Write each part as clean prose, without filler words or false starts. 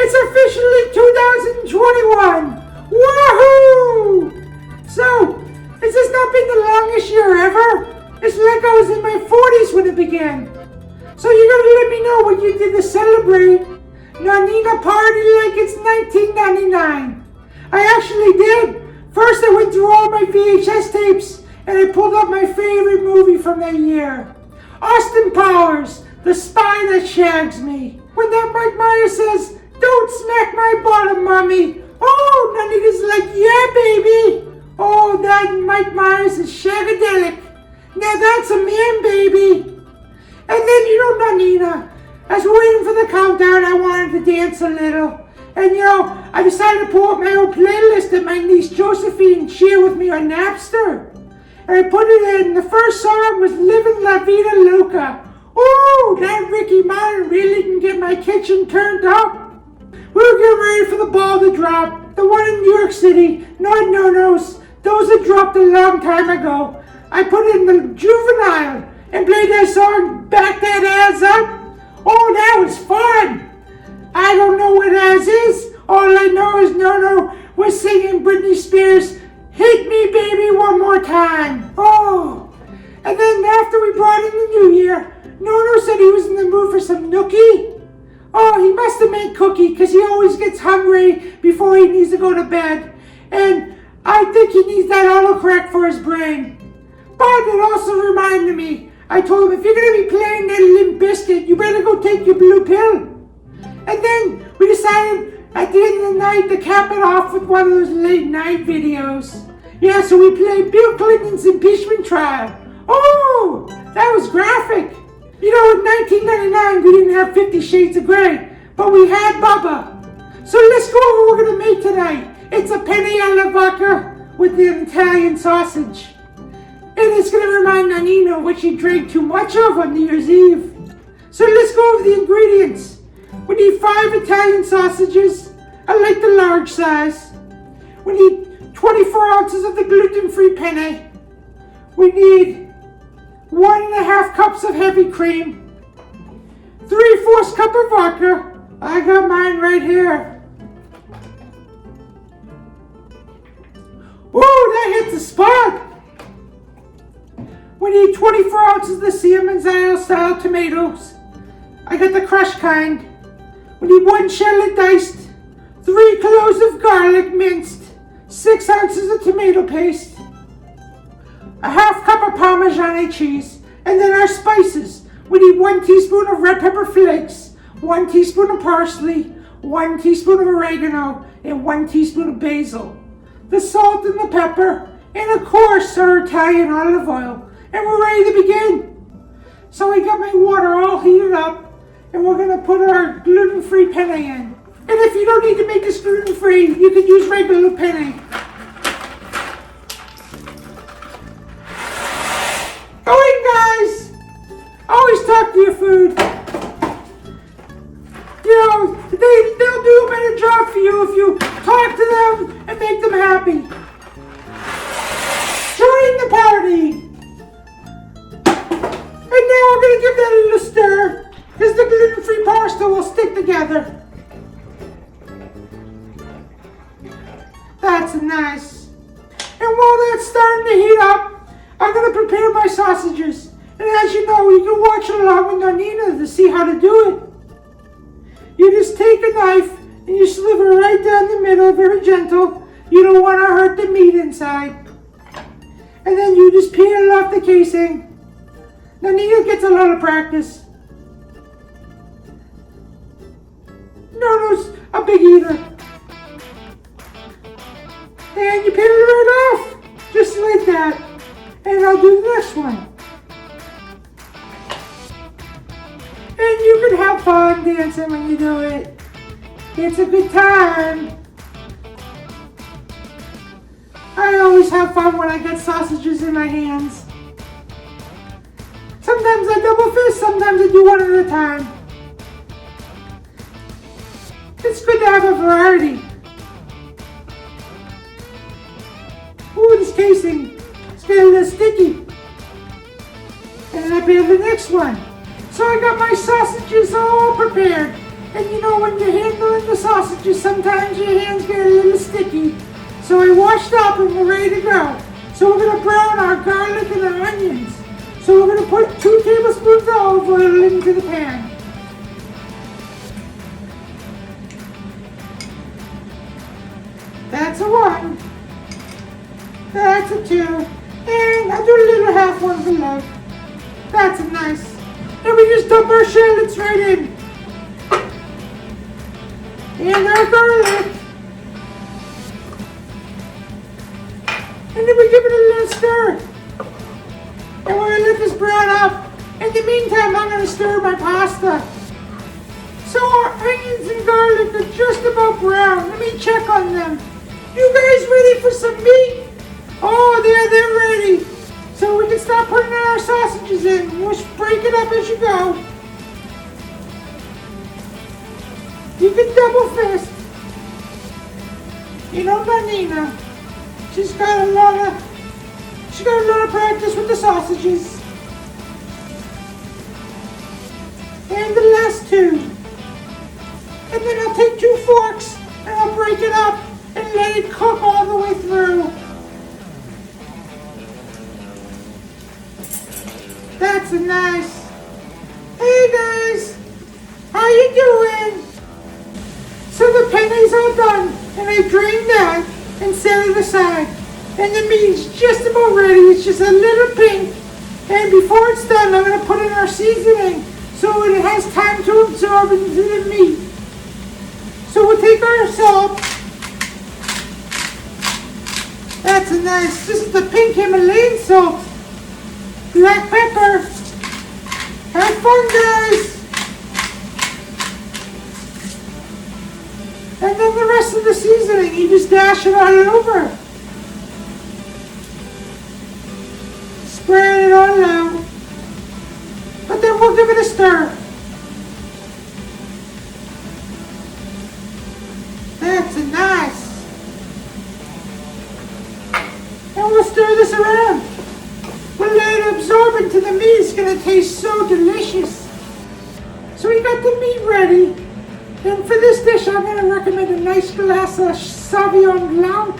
It's officially 2021! Woohoo! So, has this not been the longest year ever? It's like I was in my 40s when it began. So you gotta let me know what you did to celebrate Nonnina party like it's 1999. I actually did. First I went through all my VHS tapes and I pulled up my favorite movie from that year. Austin Powers, The Spy That Shags Me. When that Mike Myers says, "Don't smack my bottom, mommy." Oh, Nonnina's like, "Yeah, baby." Oh, that Mike Myers is shagadelic. Now that's a man, baby. And then, Nonnina, as we're waiting for the countdown, I wanted to dance a little. And I decided to pull up my old playlist that my niece Josephine shared with me on Napster. And I put it in. The first song was Livin' La Vida Loca. Oh, that Ricky Martin really can get my kitchen turned up. We were getting ready for the ball to drop. The one in New York City, not No-Nos. Those that dropped a long time ago. I put in the Juvenile and played that song, Back That Ass Up. Oh, that was fun. I don't know what ass is. All I know is No-No was singing Britney Spears' Hit Me Baby One More Time. Oh, and then after we brought in the new year, No-No said he was in the mood for some nookie. Oh, he must have made cookie because he always gets hungry before he needs to go to bed. And I think he needs that autocorrect for his brain. But it also reminded me, I told him, if you're going to be playing that Limp Bizkit, you better go take your blue pill. And then we decided at the end of the night to cap it off with one of those late night videos. Yeah, so we played Bill Clinton's impeachment trial. Oh, that was graphic. In 1999, we didn't have 50 Shades of Grey, but we had Bubba. So let's go over what we're going to make tonight. It's a Penne Alla Vodka with the Italian sausage. And it's going to remind Nonnina what she drank too much of on New Year's Eve. So let's go over the ingredients. We need 5 Italian sausages. I like the large size. We need 24 ounces of the gluten-free penne. We need 1.5 cups of heavy cream. 3/4 cup of vodka. I got mine right here. Ooh, that hits the spot. We need 24 ounces of the Siemens-style tomatoes. I got the crushed kind. We need 1 shallot diced, 3 cloves of garlic minced, 6 ounces of tomato paste, 1/2 cup of Parmesan cheese, and then our spices. We need 1 teaspoon of red pepper flakes, 1 teaspoon of parsley, 1 teaspoon of oregano, and 1 teaspoon of basil. The salt and the pepper, and of course our Italian olive oil. And we're ready to begin. So I got my water all heated up, and we're gonna put our gluten-free penne in. And if you don't need to make this gluten-free, you can use regular penne. Go in, guys. Always talk to your food. They'll do a better job for you if you talk to them and make them happy. Join the party. And now we're going to give that a little stir, because the gluten-free pasta will stick together. That's nice. And while that's starting to heat up, I'm going to prepare my sausages. And as you know, you can watch along with Nonnina to see how to do it. You just take a knife and you sliver right down the middle, very gentle. You don't want to hurt the meat inside. And then you just peel off the casing. Nonnina gets a lot of practice. No-No's a big eater. And you peel it right off, just like that. And I'll do the next one. And you can have fun dancing when you do it. It's a good time. I always have fun when I get sausages in my hands. Sometimes I double fist, sometimes I do one at a time. It's good to have a variety. Ooh, this casing, it's getting a little sticky. And then I peel the next one. So I got my sausages all prepared. And you know, when you're handling the sausages, sometimes your hands get a little sticky. So I washed up and we're ready to go. So we're going to brown our garlic and our onions. So we're going to put 2 tablespoons of olive oil into the pan. That's a 1. That's a 2. And I'll do a little half one below. That's a nice. And we just dump our shallots right in. And our garlic. And then we give it a little stir. And we're going to let this brown up. In the meantime, I'm going to stir my pasta. So our onions and garlic are just about brown. Let me check on them. You guys ready for some meat? Oh, they're ready. So we can start putting our sausages in. Just break it up as you go. You can double fist. You know Nonnina. She's got a lot of practice with the sausages. And the last 2. And then I'll take 2 forks and I'll break it up and let it cook all the way through. That's a nice. Hey guys, how you doing? So the penne's all done, and I drained that and set it aside. And the meat's just about ready. It's just a little pink. And before it's done, I'm going to put in our seasoning so it has time to absorb into the meat. So we'll take our salt. That's a nice. This is the pink Himalayan salt. Black pepper. Have fun, guys. And then the rest of the seasoning, you just dash it all over. Spread it all out. But then we'll give it a stir. That's a nice. And we'll stir this around. We'll let it absorb into the meat. It's going to taste so delicious. So we got the meat ready. And for this dish, I'm going to recommend a nice glass of Sauvignon Blanc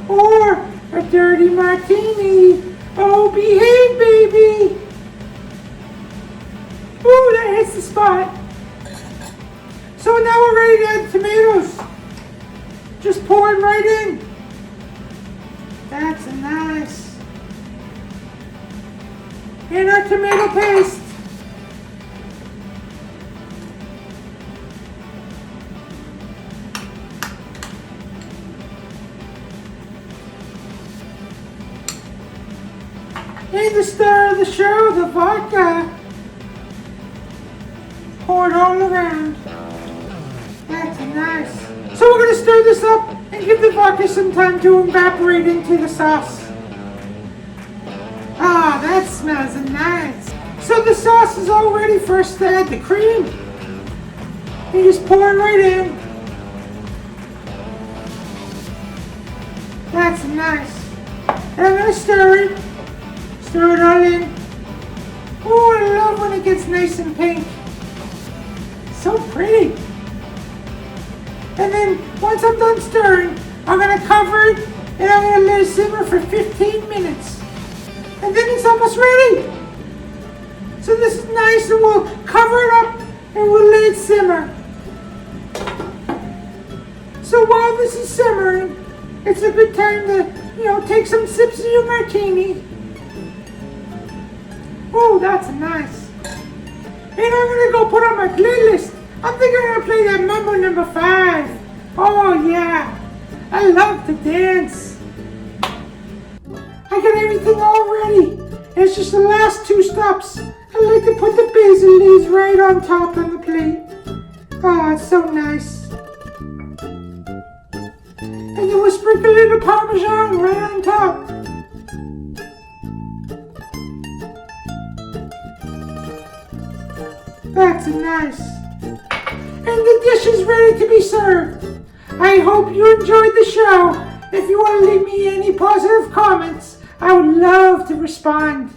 or a dirty martini. Oh, behave, baby. Ooh, that hits the spot. So now we're ready to add tomatoes. Just pour it right in. That's a nice. And our tomato paste. And the star of the show, the vodka. Pour it all around. That's nice. So we're going to stir this up and give the vodka some time to evaporate into the sauce. Ah, that smells nice. So the sauce is all ready for us to add the cream. You just pour it right in. That's nice. And I'm going to stir it. Stir it all in. Oh, I love when it gets nice and pink. So pretty. And then once I'm done stirring, I'm going to cover it and I'm going to let it simmer for 15 minutes. And then it's almost ready. So this is nice, and we'll cover it up and we'll let it simmer. So while this is simmering, it's a good time to, take some sips of your martini. Oh, that's nice. And I'm going to go put on my playlist. I think I'm going to play that Mambo number 5. Oh, yeah. I love to dance. I got everything all ready. It's just the last 2 stops. I like to put the basil leaves right on top on the plate. Oh, it's so nice. And then we'll sprinkle a little Parmesan right on top. That's nice. And the dish is ready to be served. I hope you enjoyed the show. If you want to leave me any positive comments, I would love to respond.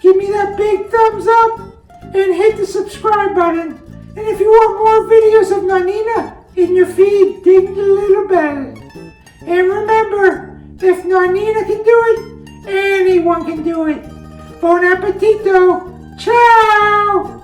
Give me that big thumbs up and hit the subscribe button. And if you want more videos of Nonnina in your feed, ding the little bell. And remember, if Nonnina can do it, anyone can do it. Buon appetito! Ciao!